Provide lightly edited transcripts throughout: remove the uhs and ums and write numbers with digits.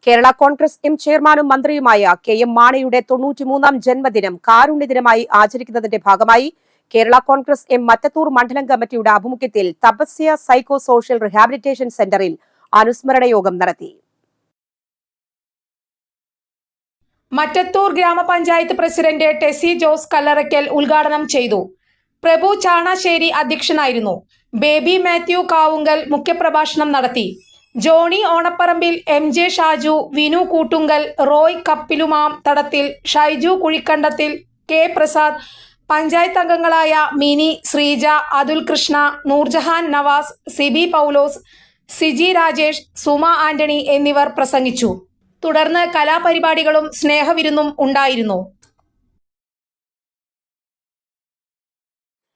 Kerala Congress M ചെയർമാനും മന്ത്രിയുമായ K M. മാണിയുടെ 93-ാം ജന്മദിനം കാരുണ്യദിനമായി ആചരിക്കുന്നതിന്റെ ഭാഗമായി കേരള കോൺഗ്രസ് എം മറ്റത്തൂർ മണ്ഡലം കമ്മിറ്റിയുടെ ആഭിമുഖ്യത്തിൽ തപസ്യ സൈക്കോ സോഷ്യൽ റിഹാബിലിറ്റേഷൻ സെന്ററിൽ അനുസ്മരണ യോഗം നടത്തി. മറ്റത്തൂർ ഗ്രാമപഞ്ചായത്ത് പ്രസിഡന്റ് ടെസി ജോസ് കല്ലറയ്ക്കൽ ഉദ്ഘാടനം ചെയ്തു. പ്രഭു ചാണശ്ശേരി അധ്യക്ഷനായിരുന്നു. ബേബി മാത്യു കാവുങ്കൽ മുഖ്യപ്രഭാഷണം നടത്തി. ജോണി ഓണപ്പറമ്പിൽ, എം.ജെ. ഷാജു, വിനു കൂട്ടുങ്കൽ, റോയ് കപ്പിലുമാം തടത്തിൽ, ഷൈജു കുഴിക്കണ്ടത്തിൽ, കെ. പ്രസാദ്, പഞ്ചായത്ത് അംഗങ്ങളായ മിനി, ശ്രീജ, അതുൽ കൃഷ്ണ, നൂർജഹാൻ നവാസ്, സിബി പൗലോസ്, സിജി രാജേഷ്, സുമ ആന്റണി എന്നിവർ പ്രസംഗിച്ചു. തുടർന്ന് കലാപരിപാടികളും സ്നേഹവിരുന്നും ഉണ്ടായിരുന്നു.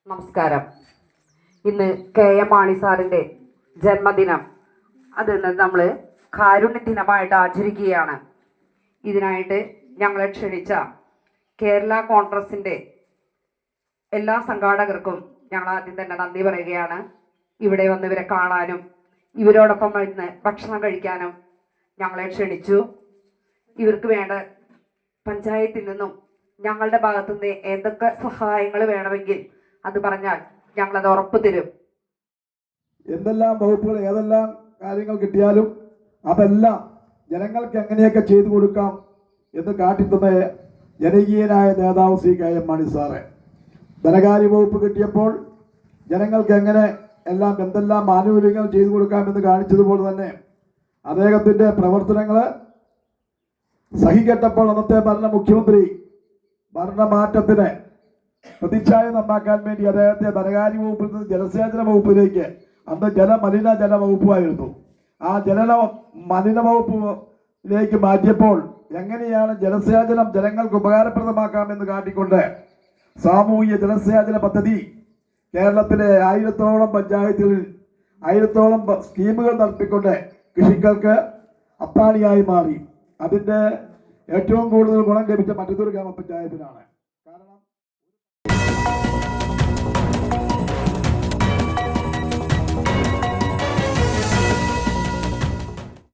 നമസ്കാരം. ഇന്ന് കെ.എം. മാണി സാറിൻ്റെ ജന്മദിനം. അത് നമ്മൾ കാരുണ്യ ദിനമായിട്ട് ആചരിക്കുകയാണ്. ഇതിനായിട്ട് ഞങ്ങളെ ക്ഷണിച്ച കേരള കോൺഗ്രസിൻ്റെ എല്ലാ സംഘാടകർക്കും ഞങ്ങൾ ആദ്യം തന്നെ നന്ദി പറയുകയാണ്. ഇവിടെ വന്ന് ഇവരെ കാണാനും ഇവരോടൊപ്പം ഇരുന്ന് ഭക്ഷണം കഴിക്കാനും ഞങ്ങളെ ക്ഷണിച്ചു. ഇവർക്ക് വേണ്ട പഞ്ചായത്തിൽ നിന്നും ഞങ്ങളുടെ ഭാഗത്തുനിന്ന് എന്തൊക്കെ സഹായങ്ങൾ വേണമെങ്കിൽ അത് പറഞ്ഞാൽ ഞങ്ങളത് ഉറപ്പ് തരും. എന്തെല്ലാം വകുപ്പുകൾ ഏതെല്ലാം കാര്യങ്ങൾ കിട്ടിയാലും അതെല്ലാം ജനങ്ങൾക്ക് എങ്ങനെയൊക്കെ ചെയ്തു കൊടുക്കാം എന്ന് കാട്ടിത്തന്ന ജനകീയനായ നേതാവ് ശ്രീ കെ.എം. മാണി സാറ് ധനകാര്യ വകുപ്പ് കിട്ടിയപ്പോൾ ജനങ്ങൾക്ക് എങ്ങനെ എന്തെല്ലാം ആനുകൂല്യങ്ങൾ ചെയ്തു കൊടുക്കാമെന്ന് കാണിച്ചതുപോലെ തന്നെ അദ്ദേഹത്തിൻ്റെ പ്രവർത്തനങ്ങൾ സഹികെട്ടപ്പോൾ അന്നത്തെ മുഖ്യമന്ത്രി ഭരണമാറ്റത്തിന് പ്രതിച്ഛായ നന്നാക്കാൻ വേണ്ടി അദ്ദേഹത്തെ ധനകാര്യ വകുപ്പിൽ നിന്ന് ജലസേചന വകുപ്പിലേക്ക്, അന്ന് ജല വകുപ്പായിരുന്നു, ആ മലിന വകുപ്പിലേക്ക് മാറ്റിയപ്പോൾ എങ്ങനെയാണ് ജലസേചനം ജനങ്ങൾക്ക് ഉപകാരപ്രദമാക്കാമെന്ന് കാട്ടിക്കൊണ്ട് സാമൂഹിക ജലസേചന പദ്ധതി കേരളത്തിലെ 1000-ഓളം പഞ്ചായത്തുകളിൽ 1000-ഓളം സ്കീമുകൾ നടത്തിക്കൊണ്ട് കൃഷിക്കാർക്ക് അത്താണിയായി മാറി. അതിൻ്റെ ഏറ്റവും കൂടുതൽ ഗുണം ലഭിച്ച മറ്റത്തൂർ ഗ്രാമപഞ്ചായത്തിനാണ്. കാരണം